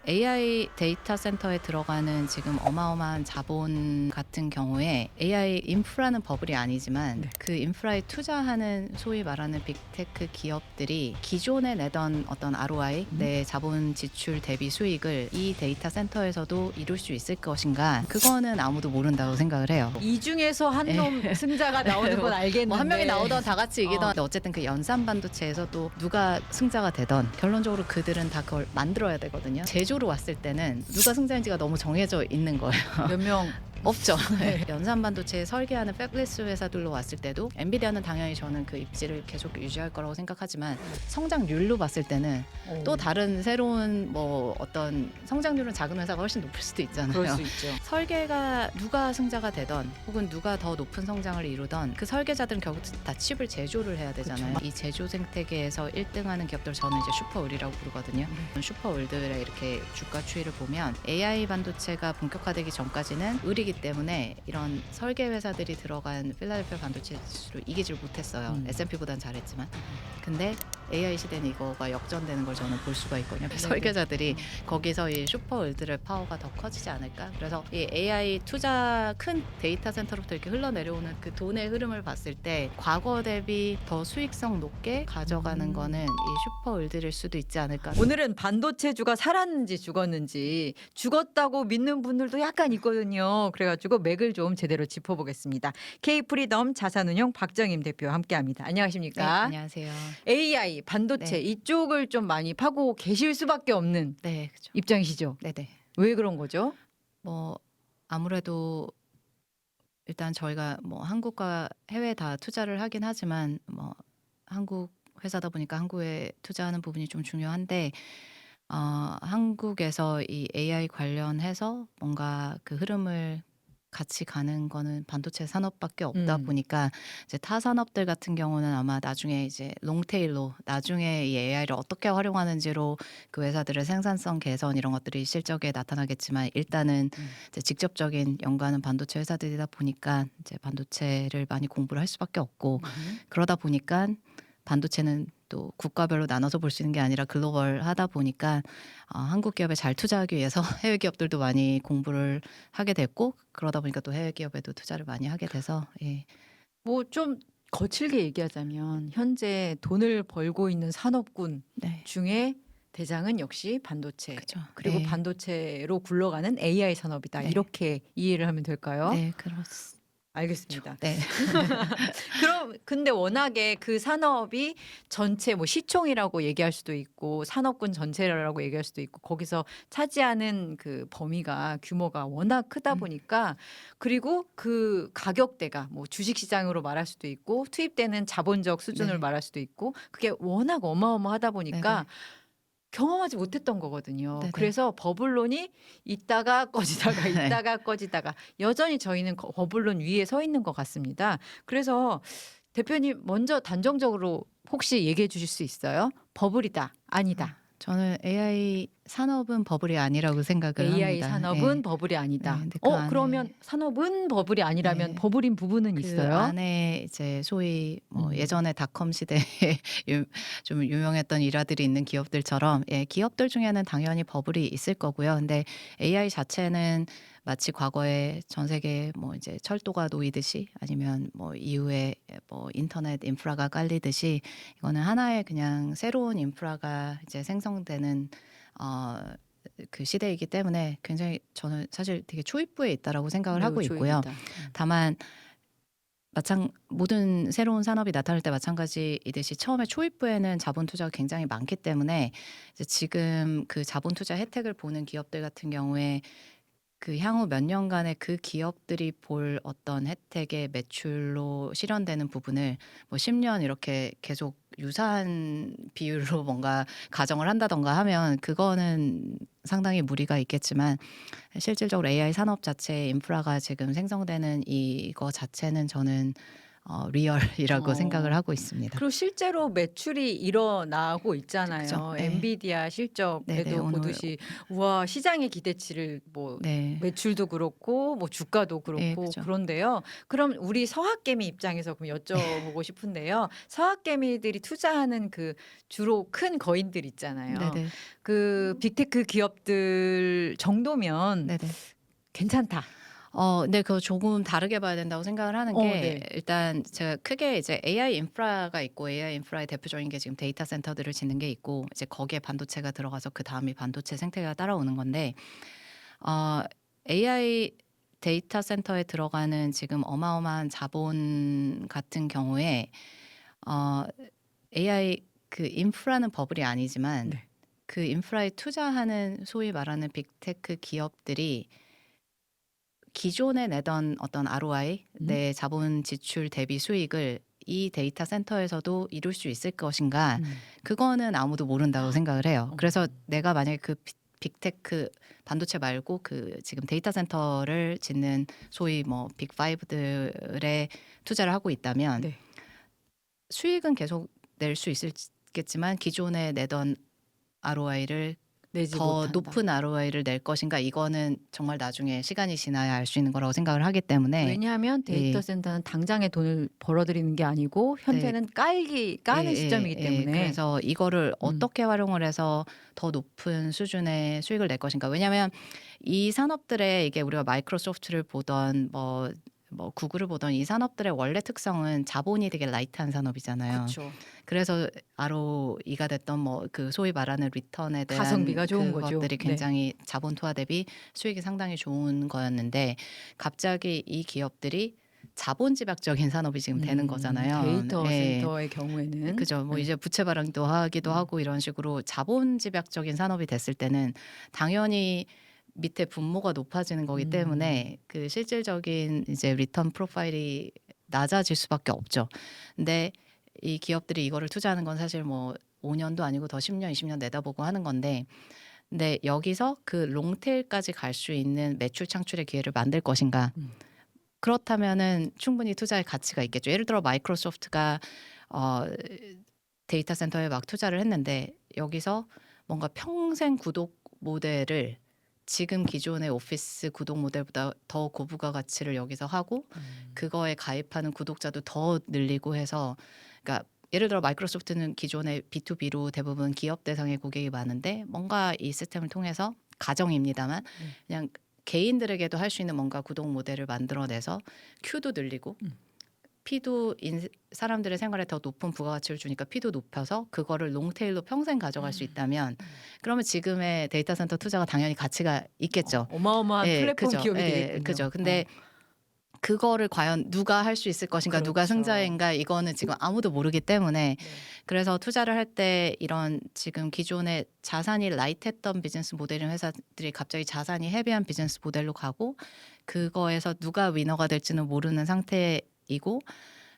AI 데이터 센터에 들어가는 지금 어마어마한 자본 같은 경우에 AI 인프라는 버블이 아니지만 네. 그 인프라에 투자하는 소위 말하는 빅테크 기업들이 기존에 내던 어떤 ROI, 내 자본 지출 대비 수익을 이 데이터 센터에서도 이룰 수 있을 것인가, 그거는 아무도 모른다고 생각을 해요. 이 중에서 한 놈 승자가 나오는 건 알겠는데 뭐 한 명이 나오던 다 같이 이기던 어쨌든 그 연산 반도체에서 또 누가 승자가 되던 결론적으로 그들은 다 그걸 만들어야 되거든요. 제조로 왔을 때는 누가 승자인지가 너무 정해져 있는 거예요. 몇 명 없죠. 연산 반도체 설계하는 팹리스 회사들로 왔을 때도 엔비디아는 당연히 저는 그 입지를 계속 유지할 거라고 생각하지만 성장률로 봤을 때는 또 다른 새로운 뭐 어떤 성장률은 작은 회사가 훨씬 높을 수도 있잖아요. 그럴 수 있죠. 설계가 누가 승자가 되던 혹은 누가 더 높은 성장을 이루던 그 설계자들은 결국 다 칩을 제조를 해야 되잖아요. 이 제조 생태계에서 1등하는 기업들 저는 이제 슈퍼을이라고 부르거든요. 슈퍼을들의 이렇게 주가 추이를 보면 AI 반도체가 본격화되기 전까지는 을이기 때문에 이런 설계 회사들이 들어간 필라델피아 반도체 지수로 이기질 못했어요. S&P보단 잘했지만. 근데 AI 시대는 이거가 역전되는 걸 저는 볼 수가 있거든요. 설계자들이 거기서 이 슈퍼을들의 파워가 더 커지지 않을까. 그래서 이 AI 투자 큰 데이터 센터로부터 이렇게 흘러내려오는 그 돈의 흐름을 봤을 때 과거 대비 더 수익성 높게 가져가는 거는 이 슈퍼을들일 수도 있지 않을까. 오늘은 반도체주가 살았는지 죽었는지 죽었다고 믿는 분들도 약간 있거든요. 그래가지고 맥을 좀 제대로 짚어보겠습니다. K프리덤 자산운용 박정임 대표와 함께합니다. 네, 안녕하십니까? 안녕하세요. AI 반도체 네. 이쪽을 좀 많이 파고 계실 수밖에 없는 네, 그죠. 입장이시죠? 네네. 왜 그런 거죠? 뭐 아무래도 일단 저희가 뭐 한국과 해외 다 투자를 하긴 하지만 뭐 한국 회사다 보니까 한국에 투자하는 부분이 좀 중요한데 한국에서 이 AI 관련해서 뭔가 그 흐름을 같이 가는 거는 반도체 산업밖에 없다 보니까 이제 타 산업들 같은 경우는 아마 나중에 이제 롱테일로 나중에 이 AI를 어떻게 활용하는지로 그 회사들의 생산성 개선 이런 것들이 실적에 나타나겠지만 일단은 이제 직접적인 연관은 반도체 회사들이다 보니까 이제 반도체를 많이 공부를 할 수밖에 없고 그러다 보니까 반도체는 또 국가별로 나눠서 볼 수 있는 게 아니라 글로벌하다 보니까 한국 기업에 잘 투자하기 위해서 해외 기업들도 많이 공부를 하게 됐고 그러다 보니까 또 해외 기업에도 투자를 많이 하게 돼서 예. 뭐 좀 거칠게 얘기하자면 현재 돈을 벌고 있는 산업군 네. 중에 대장은 역시 반도체. 그죠. 그리고 네. 반도체로 굴러가는 AI 산업이다. 네. 이렇게 이해를 하면 될까요? 네, 그렇습니다. 알겠습니다. 네. 그럼 근데 워낙에 그 산업이 전체 뭐 시총이라고 얘기할 수도 있고 산업군 전체라고 얘기할 수도 있고 거기서 차지하는 그 범위가 규모가 워낙 크다 보니까 그리고 그 가격대가 뭐 주식 시장으로 말할 수도 있고 투입되는 자본적 수준을 네. 말할 수도 있고 그게 워낙 어마어마하다 보니까 네네. 경험하지 못했던 거거든요. 네네. 그래서 버블론이 있다가 꺼지다가 네. 있다가 꺼지다가 여전히 저희는 버블론 위에 서 있는 것 같습니다. 그래서 대표님 먼저 단정적으로 혹시 얘기해 주실 수 있어요? 버블이다, 아니다. 저는 AI 산업은 버블이 아니라고 생각을 AI 합니다. 산업은 예. 버블이 아니다. 네, 근데 그 안에 그러면 산업은 버블이 아니라면 네. 버블인 부분은 그 있어요? 안에 이제 소위 뭐 예전에 닷컴 시대에 좀 유명했던 일화들이 있는 기업들처럼 예, 기업들 중에는 당연히 버블이 있을 거고요. 근데 AI 자체는 마치 과거에 전 세계 뭐 이제 철도가 놓이듯이 아니면 뭐 이후에 뭐 인터넷 인프라가 깔리듯이 이거는 하나의 그냥 새로운 인프라가 이제 생성되는 그 시대이기 때문에 굉장히 저는 사실 되게 초입부에 있다라고 생각을 매우 하고 있고요. 조입니다. 다만 모든 새로운 산업이 나타날 때 마찬가지이듯이 처음에 초입부에는 자본 투자가 굉장히 많기 때문에 이제 지금 그 자본 투자 혜택을 보는 기업들 같은 경우에 그 향후 몇 년간의 그 기업들이 볼 어떤 혜택의 매출로 실현되는 부분을 뭐 10년 이렇게 계속 유사한 비율로 뭔가 가정을 한다던가 하면 그거는 상당히 무리가 있겠지만 실질적으로 AI 산업 자체의 인프라가 지금 생성되는 이거 자체는 저는 리얼이라고 어. 생각을 하고 있습니다. 그리고 실제로 매출이 일어나고 있잖아요. 그죠. 네. 엔비디아 네네. 실적에도 오늘 보듯이 우와 시장의 기대치를 뭐 네. 매출도 그렇고 뭐 주가도 예, 그렇고 그죠. 그런데요. 그럼 우리 서학개미 입장에서 그럼 여쭤보고 싶은데요. 서학개미들이 투자하는 그 주로 큰 거인들 있잖아요. 네네. 그 빅테크 기업들 정도면 네네. 괜찮다. 네, 그거 조금 다르게 봐야 된다고 생각을 하는 게 네. 일단 제가 크게 이제 AI 인프라가 있고 AI 인프라의 대표적인 게 지금 데이터 센터들을 짓는 게 있고 이제 거기에 반도체가 들어가서 그 다음이 반도체 생태계가 따라오는 건데 AI 데이터 센터에 들어가는 지금 어마어마한 자본 같은 경우에 어, AI 그 인프라는 버블이 아니지만 네. 그 인프라에 투자하는 소위 말하는 빅테크 기업들이 기존에 내던 어떤 ROI, 내 자본 지출 대비 수익을 이 데이터 센터에서도 이룰 수 있을 것인가? 그거는 아무도 모른다고 생각을 해요. 그래서 내가 만약에 그 빅테크 반도체 말고 그 지금 데이터 센터를 짓는 소위 뭐 빅5들의 투자를 하고 있다면 네. 수익은 계속 낼 수 있겠지만 기존에 내던 ROI를 내지 더 못한다. 높은 ROI를 낼 것인가 이거는 정말 나중에 시간이 지나야 알 수 있는 거라고 생각을 하기 때문에 왜냐하면 데이터 예. 센터는 당장에 돈을 벌어들이는 게 아니고 현재는 까는 시점이기 때문에 그래서 이거를 어떻게 활용을 해서 더 높은 수준의 수익을 낼 것인가. 왜냐하면 이 산업들의 이게 우리가 마이크로소프트를 보던 뭐 구글을 보던 이 산업들의 원래 특성은 자본이 되게 라이트한 산업이잖아요. 그렇죠. 그래서 ROE가 됐던 뭐 그 소위 말하는 리턴에 대한 가성비가 좋은 거죠. 그것들이 네. 굉장히 자본 투하 대비 수익이 상당히 좋은 거였는데 갑자기 이 기업들이 자본 집약적인 산업이 지금 되는 거잖아요. 데이터 예. 센터의 경우에는 그죠. 뭐 네. 이제 부채 발행도 하기도 하고 이런 식으로 자본 집약적인 산업이 됐을 때는 당연히 밑에 분모가 높아지는 거기 때문에 그 실질적인 이제 리턴 프로파일이 낮아질 수밖에 없죠. 근데 이 기업들이 이거를 투자하는 건 사실 뭐 5년도 아니고 더 10년, 20년 내다보고 하는 건데 근데 여기서 그 롱테일까지 갈 수 있는 매출 창출의 기회를 만들 것인가? 그렇다면은 충분히 투자의 가치가 있겠죠. 예를 들어 마이크로소프트가 데이터 센터에 막 투자를 했는데 여기서 뭔가 평생 구독 모델을 지금 기존의 오피스 구독 모델보다 더 고부가 가치를 여기서 하고 그거에 가입하는 구독자도 더 늘리고 해서 그러니까 예를 들어 마이크로소프트는 기존에 B2B로 대부분 기업 대상의 고객이 많은데 뭔가 이 시스템을 통해서 가정입니다만 그냥 개인들에게도 할 수 있는 뭔가 구독 모델을 만들어내서 Q도 늘리고 P도 사람들의 생활에 더 높은 부가가치를 주니까 P도 높여서 그거를 롱테일로 평생 가져갈 수 있다면 그러면 지금의 데이터 센터 투자가 당연히 가치가 있겠죠. 어마어마한 플랫폼 그죠. 기업이 예, 되겠군요. 그죠. 근데 그거를 과연 누가 할 수 있을 것인가, 누가 그렇죠. 승자인가 이거는 지금 아무도 모르기 때문에 그래서 투자를 할 때 이런 지금 기존에 자산이 라이트했던 비즈니스 모델인 회사들이 갑자기 자산이 헤비한 비즈니스 모델로 가고 그거에서 누가 위너가 될지는 모르는 상태이고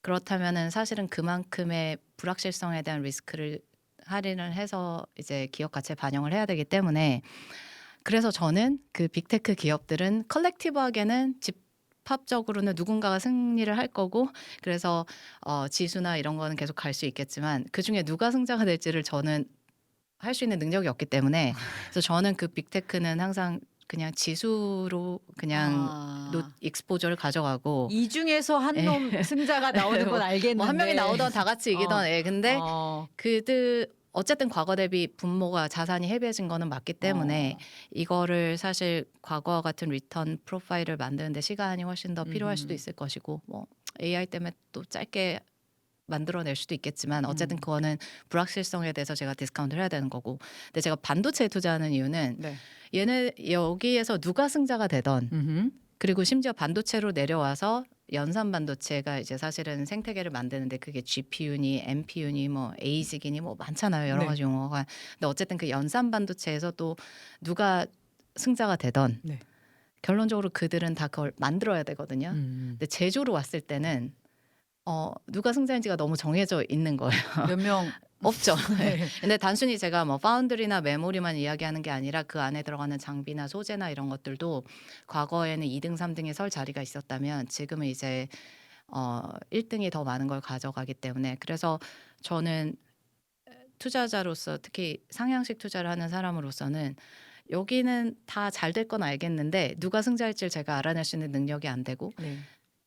그렇다면은 사실은 그만큼의 불확실성에 대한 리스크를 할인을 해서 이제 기업 가치에 반영을 해야 되기 때문에 그래서 저는 그 빅테크 기업들은 컬렉티브하게는 집합적으로는 누군가가 승리를 할 거고 그래서 지수나 이런 거는 계속 갈 수 있겠지만 그중에 누가 승자가 될지를 저는 할 수 있는 능력이 없기 때문에 그래서 저는 그 빅테크는 항상 그냥 지수로 그냥 익스포저를 가져가고 이 중에서 한 놈 승자가 나오는 건 알겠는데 뭐 한 명이 나오던 다 같이 이기던 근데 그들 어쨌든 과거 대비 분모가 자산이 헤비해진 거는 맞기 때문에 이거를 사실 과거와 같은 리턴 프로파일을 만드는데 시간이 훨씬 더 필요할 수도 있을 것이고 뭐 AI 때문에 또 짧게 만들어낼 수도 있겠지만 어쨌든 그거는 불확실성에 대해서 제가 디스카운트를 해야 되는 거고 근데 제가 반도체에 투자하는 이유는 얘네 여기에서 누가 승자가 되던 그리고 심지어 반도체로 내려와서 연산 반도체가 이제 사실은 생태계를 만드는데 그게 GPU니 NPU니 뭐 ASIC이니 뭐 많잖아요 여러 가지 용어가 근데 어쨌든 그 연산 반도체에서 또 누가 승자가 되던 결론적으로 그들은 다 그걸 만들어야 되거든요 근데 제조로 왔을 때는 누가 승자인지가 너무 정해져 있는 거예요. 몇 명 없죠. 근데 단순히 제가 뭐 파운드리나 메모리만 이야기하는 게 아니라 그 안에 들어가는 장비나 소재나 이런 것들도 과거에는 2등, 3등에 설 자리가 있었다면 지금은 이제 1등이 더 많은 걸 가져가기 때문에 그래서 저는 투자자로서 특히 상향식 투자를 하는 사람으로서는 여기는 다 잘 될 건 알겠는데 누가 승자일지를 제가 알아낼 수 있는 능력이 안 되고 네.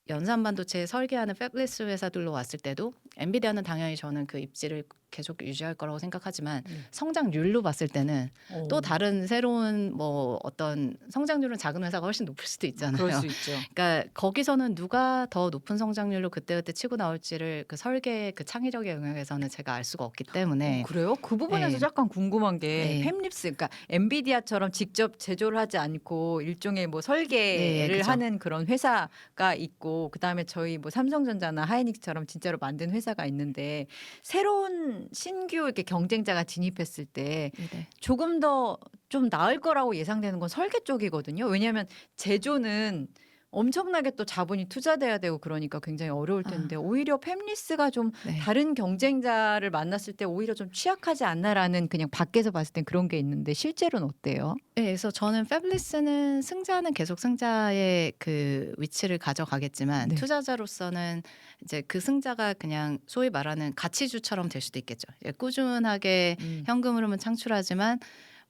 연산 반도체 설계하는 팹리스 회사들로 왔을 때도 엔비디아는 당연히 저는 그 입지를 계속 유지할 거라고 생각하지만 성장률로 봤을 때는 또 다른 새로운 뭐 어떤 성장률은 작은 회사가 훨씬 높을 수도 있잖아요. 그럴 수 있죠. 그러니까 거기서는 누가 더 높은 성장률로 그때그때 치고 나올지를 그 설계 그 창의력의 영역에서는 제가 알 수가 없기 때문에 그래요? 그 부분에서 네. 약간 궁금한 게 네. 팹립스, 그러니까 엔비디아처럼 직접 제조를 하지 않고 일종의 뭐 네, 설계를 그죠. 하는 그런 회사가 있고, 그다음에 저희 뭐 삼성전자나 하이닉스처럼 진짜로 만든 회사가 있는데, 새로운 신규 이렇게 경쟁자가 진입했을 때 네. 조금 더 좀 나을 거라고 예상되는 건 설계 쪽이거든요. 왜냐하면 제조는 엄청나게 또 자본이 투자돼야 되고 그러니까 굉장히 어려울 텐데, 오히려 팹리스가 좀 네. 다른 경쟁자를 만났을 때 오히려 좀 취약하지 않나라는, 그냥 밖에서 봤을 땐 그런 게 있는데 실제로는 어때요? 네, 그래서 저는 팹리스는 승자는 계속 승자의 그 위치를 가져가겠지만 네. 투자자로서는 이제 그 승자가 그냥 소위 말하는 가치주처럼 될 수도 있겠죠. 예, 꾸준하게 현금 흐름은 창출하지만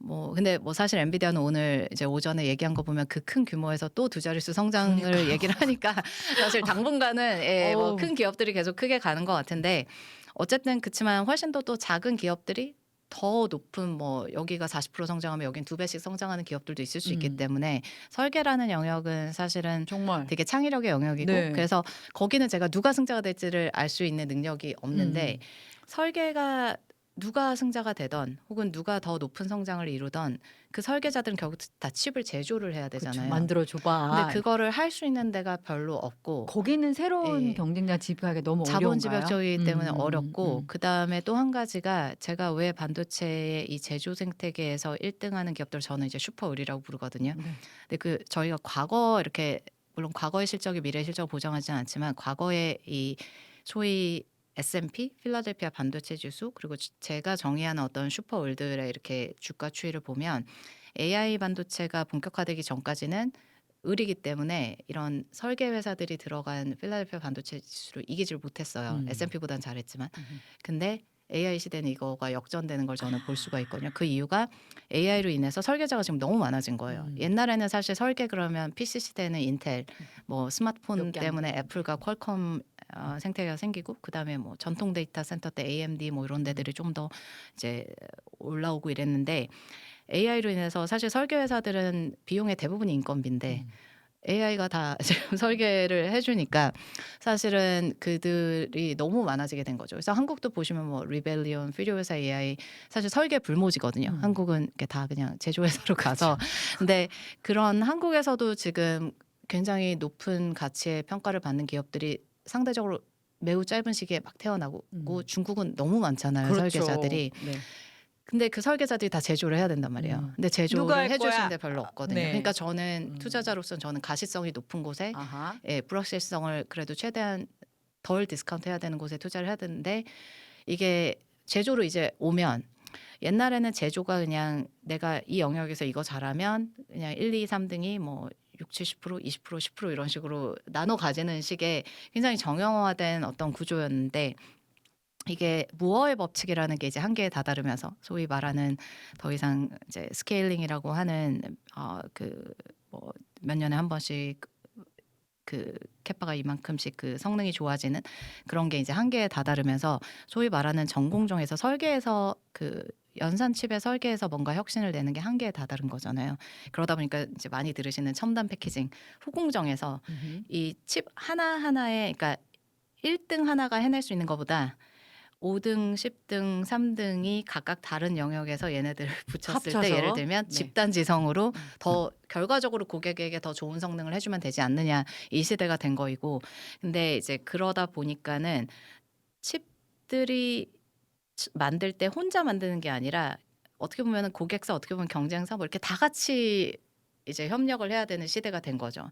뭐 근데 뭐 사실 엔비디아는 오늘 이제 오전에 얘기한 거 보면 그 큰 규모에서 또 두 자릿수 성장을 그러니까요. 얘기를 하니까 사실 당분간은 예, 뭐 어우. 큰 기업들이 계속 크게 가는 것 같은데 어쨌든 그치만 훨씬 더 또 작은 기업들이 더 높은 뭐 여기가 40% 성장하면 여긴 2배씩 성장하는 기업들도 있을 수 있기 때문에 설계라는 영역은 사실은 정말. 되게 창의력의 영역이고 네. 그래서 거기는 제가 누가 승자가 될지를 알 수 있는 능력이 없는데 설계가 누가 승자가 되던 혹은 누가 더 높은 성장을 이루던 그 설계자들은 결국 다 칩을 제조를 해야 그렇죠. 되잖아요. 만들어 줘봐. 근데 그거를 할 수 있는 데가 별로 없고 거기는 새로운 예. 경쟁자 진입하기 너무 자본 어려운가요? 지배적이기 때문에 어렵고 그다음에 또 한 가지가 제가 왜 반도체의 이 제조 생태계에서 1등하는 기업들 저는 이제 슈퍼 의리라고 부르거든요. 네. 근데 그 저희가 과거 이렇게 물론 과거의 실적이 미래의 실적을 보장하지는 않지만 과거에 이 소위 S&P 필라델피아 반도체 지수 그리고 제가 정의하는 어떤 슈퍼월드의 이렇게 주가 추이를 보면 AI 반도체가 본격화되기 전까지는 을이기 때문에 이런 설계 회사들이 들어간 필라델피아 반도체 지수를 이기질 못했어요. S&P보다는 잘했지만. 근데 AI 시대는 이거가 역전되는 걸 저는 볼 수가 있거든요. 그 이유가 AI로 인해서 설계자가 지금 너무 많아진 거예요. 옛날에는 사실 설계 그러면 PC 시대는 인텔, 뭐 스마트폰 몇개안 때문에 되는데. 애플과 퀄컴 생태계가 생기고 그다음에 뭐 전통 데이터 센터 때 AMD 뭐 이런 데들이 좀 더 이제 올라오고 이랬는데 AI로 인해서 사실 설계 회사들은 비용의 대부분이 인건비인데 AI가 다 지금 설계를 해주니까 사실은 그들이 너무 많아지게 된 거죠. 그래서 한국도 보시면 뭐 리벨리온, 필요회사 AI 사실 설계 불모지거든요. 한국은 이렇게 다 그냥 제조회사로 가서 근데 그런 한국에서도 지금 굉장히 높은 가치의 평가를 받는 기업들이 상대적으로 매우 짧은 시기에 막 태어나고 중국은 너무 많잖아요. 그렇죠. 설계자들이. 네. 근데 그 설계자들이 다 제조를 해야 된단 말이에요. 근데 누가 제조를 할 해주시는 거야? 데 별로 없거든요. 네. 그러니까 저는 투자자로서는 저는 가시성이 높은 곳에 아하. 예, 불확실성을 그래도 최대한 덜 디스카운트 해야 되는 곳에 투자를 해야 되는데 이게 제조로 이제 오면 옛날에는 제조가 그냥 내가 이 영역에서 이거 잘하면 그냥 1, 2, 3등이 뭐 6, 70%, 20%, 10% 이런 식으로 나눠 가지는 식의 굉장히 정형화된 어떤 구조였는데 이게 무어의 법칙이라는 게 이제 한계에 다다르면서 소위 말하는 더 이상 이제 스케일링이라고 하는 그 뭐 몇 년에 한 번씩 그 캐파가 이만큼씩 그 성능이 좋아지는 그런 게 이제 한계에 다다르면서 소위 말하는 전공정에서 설계에서 그 연산 칩의 설계에서 뭔가 혁신을 내는 게 한계에 다다른 거잖아요. 그러다 보니까 이제 많이 들으시는 첨단 패키징 후공정에서 이 칩 하나하나에 그러니까 1등 하나가 해낼 수 있는 것보다 5등, 10등, 3등이 각각 다른 영역에서 얘네들을 붙였을 때 합쳐서? 예를 들면 네. 집단지성으로 더 결과적으로 고객에게 더 좋은 성능을 해주면 되지 않느냐 이 시대가 된 거이고 근데 이제 그러다 보니까는 칩들이 만들 때 혼자 만드는 게 아니라 어떻게 보면 고객사 어떻게 보면 경쟁사 뭐 이렇게 다 같이 이제 협력을 해야 되는 시대가 된 거죠.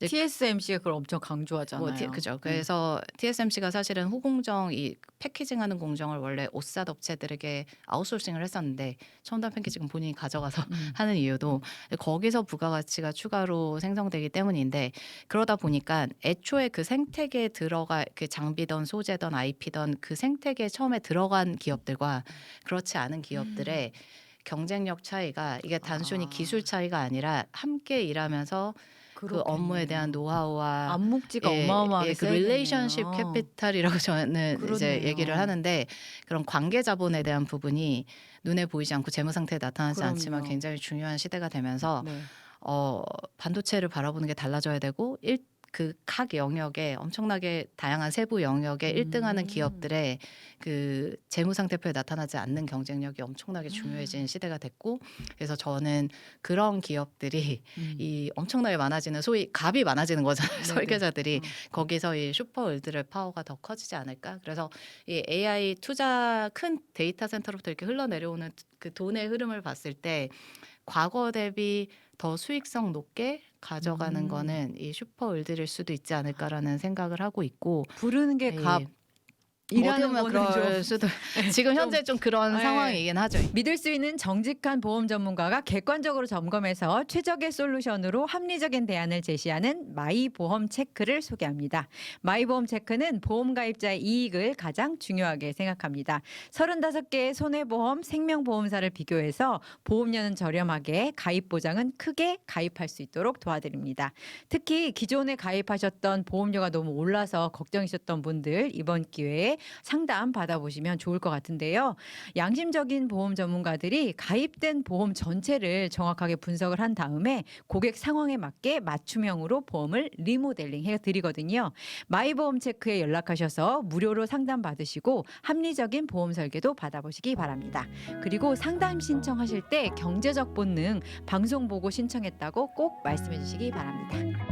TSMC가 그걸 엄청 강조하잖아요. 그죠. 그래서 TSMC가 사실은 후공정 이 패키징하는 공정을 원래 옷사 업체들에게 아웃소싱을 했었는데 첨단 패키징은 본인이 가져가서 하는 이유도 거기서 부가가치가 추가로 생성되기 때문인데 그러다 보니까 애초에 그 생태계에 들어가 그 장비던 소재던 IP던 그 생태계에 처음에 들어간 기업들과 그렇지 않은 기업들의 경쟁력 차이가 이게 단순히 기술 차이가 아니라 함께 일하면서 그 업무에 대한 노하우와 암묵지가 어마어마하게 그 릴레이션십 캐피탈이라고 저는 이제 그렇네요. 얘기를 하는데 그런 관계 자본에 대한 부분이 눈에 보이지 않고 재무 상태에 나타나지 그럼요. 않지만 굉장히 중요한 시대가 되면서 네. 반도체를 바라보는 게 달라져야 되고 그 각 영역에 엄청나게 다양한 세부 영역에 1등하는 기업들의 그 재무 상태표에 나타나지 않는 경쟁력이 엄청나게 중요해진 시대가 됐고 그래서 저는 그런 기업들이 이 엄청나게 많아지는 소위 갑이 많아지는 거잖아요. 네네. 설계자들이 거기서 이 슈퍼월드의 파워가 더 커지지 않을까. 그래서 이 AI 투자 큰 데이터 센터로부터 이렇게 흘러내려오는 그 돈의 흐름을 봤을 때 과거 대비 더 수익성 높게 가져가는 거는 이 슈퍼월드일 수도 있지 않을까라는 생각을 하고 있고 부르는 게 갑. 일하는 일하는 거는 그럴 좀 수도 지금 현재 좀 그런 네. 상황이긴 하죠. 믿을 수 있는 정직한 보험 전문가가 객관적으로 점검해서 최적의 솔루션으로 합리적인 대안을 제시하는 마이보험 체크를 소개합니다. 마이보험 체크는 보험 가입자의 이익을 가장 중요하게 생각합니다. 35개의 손해보험, 생명보험사를 비교해서 보험료는 저렴하게 가입 보장은 크게 가입할 수 있도록 도와드립니다. 특히 기존에 가입하셨던 보험료가 너무 올라서 걱정이셨던 분들 이번 기회에 상담 받아보시면 좋을 것 같은데요. 양심적인 보험 전문가들이 가입된 보험 전체를 정확하게 분석을 한 다음에 고객 상황에 맞게 맞춤형으로 보험을 리모델링 해드리거든요. 마이보험 체크에 연락하셔서 무료로 상담 받으시고 합리적인 보험 설계도 받아보시기 바랍니다. 그리고 상담 신청하실 때 경제적 본능 방송 보고 신청했다고 꼭 말씀해 주시기 바랍니다.